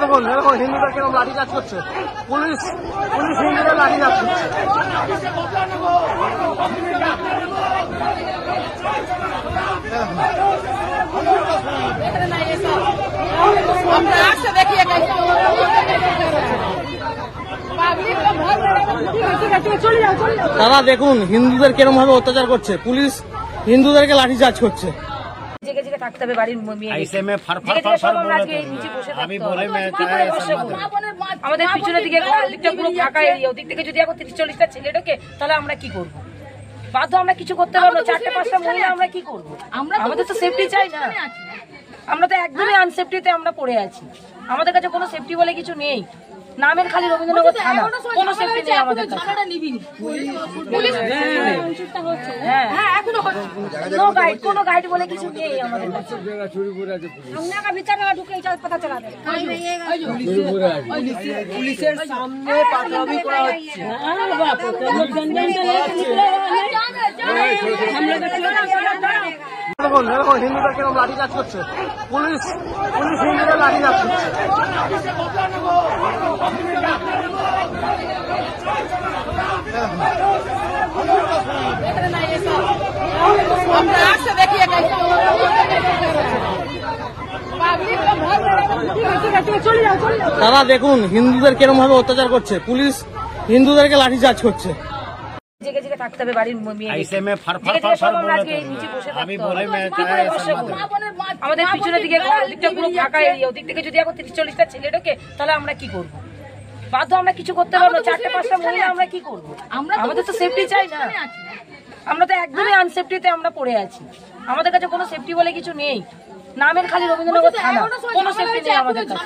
দেখুন দেখুন হিন্দুদের কিরকম লাঠিচার্জ করছে পুলিশ পুলিশ হিন্দুদের লাঠিচার্জ করছে। দাদা দেখুন হিন্দুদের কিরকম ভাবে অত্যাচার করছে পুলিশ হিন্দুদেরকে লাঠিচার্জ করছে। থাকতে হবে বাড়ির আমাদের পিছনের দিকে পুরো ফাঁকা এরিয়া, ওদিক থেকে যদি এখন 30-40টা ছেলে ঢোকে তাহলে আমরা কি করবো? বাধ্য আমরা কিছু করতে পারবো, 4-5টা মহিলা আমরা কি করবো? আমাদের তো সেফটি চাই না, আমরা তো একদমই আনসেফটিতে আমরা পড়ে আছি। আমাদের কাছে কোনো সেফটি বলে কিছু নেই, নামের খালি রবীন্দ্রনগর থানা, কোনো সেফটি নেই আমাদের কাছে। কোনো গাইড বলে কিছু নেই আমাদের কাছে। পুলিশের সামনে পাকড়ামি করা হচ্ছে। দেখুন দেখুন হিন্দুদের কিরকম লাঠিচার্জ করছে পুলিশ পুলিশ হিন্দুদের লাঠিচার্জ করছে। দাদা দেখুন হিন্দুদের কিরকম ভাবে অত্যাচার করছে পুলিশ হিন্দুদেরকে লাঠিচার্জ করছে। থাকতে হবে বাড়ির আমাদের পিছনের দিকে পুরো ফাঁকা এরিয়া, ওদিক থেকে যদি এখন 30-40টা ছেলে ঢোকে তাহলে আমরা কি করবো? বাধ্য আমরা কিছু করতে পারবো, 4-5টা মহিলা আমরা কি করবো? আমাদের তো সেফটি চাই না, আমরা তো একদমই আনসেফটিতে আমরা পড়ে আছি। আমাদের কাছে কোনো সেফটি বলে কিছু নেই, নামের খালি রবীন্দ্রনগর থানা, কোনো সেফটি নেই আমাদের কাছে।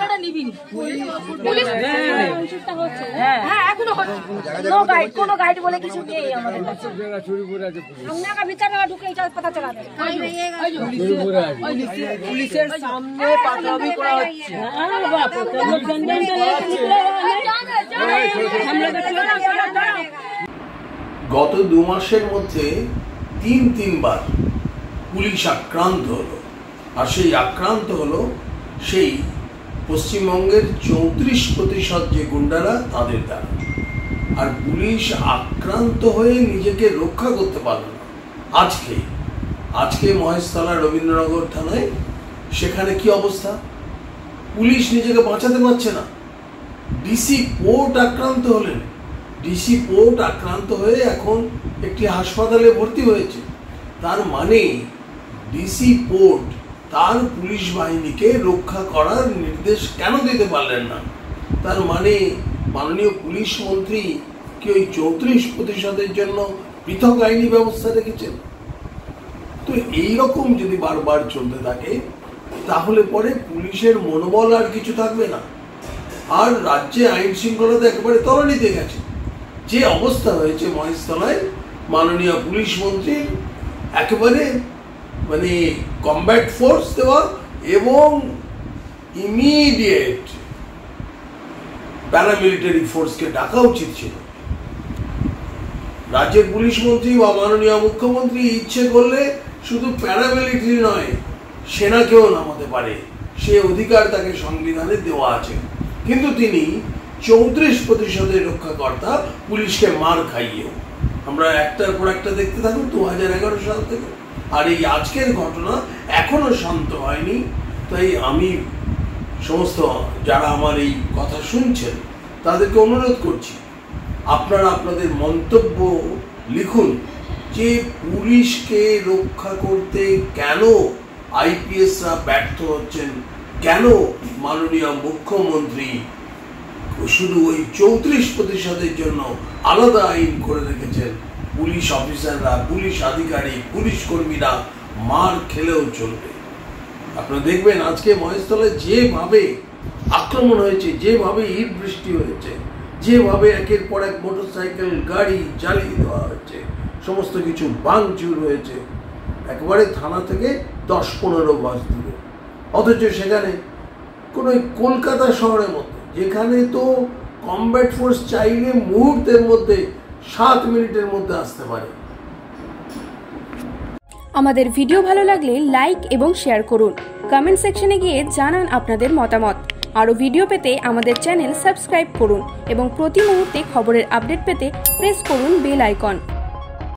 কোনো গাইড বলে কিছু নেই আমাদের কাছে। পুলিশের সামনে পাকড়ামি করা হচ্ছে। গত 2 মাসের মধ্যে 3বার পুলিশ আক্রান্ত হলো, আর সেই আক্রান্ত হলো সেই পশ্চিমবঙ্গের 34% যে গুন্ডারা তাদের দ্বারা। আর পুলিশ আক্রান্ত হয়ে নিজেকে রক্ষা করতে পারল না। আজকে মহেশতলা রবীন্দ্রনগর থানায় সেখানে কি অবস্থা, পুলিশ নিজেকে বাঁচাতে পারছে না। ডিসি পোর্ট আক্রান্ত হলেন, ডিসি পোর্ট আক্রান্ত হয়ে এখন একটি হাসপাতালে ভর্তি হয়েছে। তার মানে ডিসি পোর্ট তার পুলিশ বাহিনীকে রক্ষা করার নির্দেশ কেন দিতে পারলেন না? তার মানে মাননীয় পুলিশ মন্ত্রী কি ওই 34%-এর জন্য পৃথক আইনি ব্যবস্থা রেখেছেন? তো এইরকম যদি বারবার চলতে থাকে তাহলে পরে পুলিশের মনোবল আর কিছু থাকবে না, আর রাজ্যে আইন শৃঙ্খলাতে একেবারে তলানিতে গেছে। যে অবস্থা হয়েছে মহেশতলায়, মাননীয় পুলিশ মন্ত্রী একেবারে মানে কমব্যাট ফোর্স দেওয়া এবং ইমিডিয়েট প্যারামিলিটারি ফোর্সকে ডাকা উচিত ছিল। রাজ্যের পুলিশ মন্ত্রী বা মাননীয় মুখ্যমন্ত্রী ইচ্ছে করলে শুধু প্যারামিলিটারি নয়, সেনাকেও নামাতে পারে, সে অধিকার তাকে সংবিধানে দেওয়া আছে। কিন্তু তিনি 34%-এর রক্ষাকর্তা, পুলিশকে মার খাইয়েও। আমরা একটার পর একটা দেখতে থাকুন 2011 সাল থেকে, আর এই আজকের ঘটনা এখনো শান্ত হয়নি। তাই আমি সমস্ত যারা আমার এই কথা শুনছেন তাদেরকে অনুরোধ করছি, আপনারা আপনাদের মন্তব্য লিখুন যে পুলিশকে রক্ষা করতে কেন আইপিএসরা ব্যর্থ হচ্ছেন, কেন মাননীয় মুখ্যমন্ত্রী শুধু ওই 34%-এর জন্য আলাদা আইন করে রেখেছেন। পুলিশ অফিসাররা, পুলিশ আধিকারিক, পুলিশ কর্মীরা মার খেলেও চলবে। আপনারা দেখবেন আজকে মহেশতলায় যেভাবে আক্রমণ হয়েছে, যেভাবে ইট বৃষ্টি হয়েছে, যেভাবে একের পর এক মোটরসাইকেল গাড়ি জ্বালিয়ে দেওয়া হয়েছে, সমস্ত কিছু ভাঙচুর হয়েছে, একেবারে থানা থেকে 10-15 গজ দূরে। অথচ সেখানে কোন কলকাতা শহরের মধ্যে, যেখানে তো কমব্যাট ফোর্স চাইলে মুহূর্তের মধ্যে 7 মিনিটের মধ্যে আসতে পারে। আমাদের ভিডিও ভালো লাগলে লাইক এবং শেয়ার করুন, কমেন্ট সেকশনে গিয়ে জানান আপনাদের মতামত। আরও ভিডিও পেতে আমাদের চ্যানেল সাবস্ক্রাইব করুন এবং প্রতি মুহূর্তে খবরের আপডেট পেতে প্রেস করুন বেল আইকন।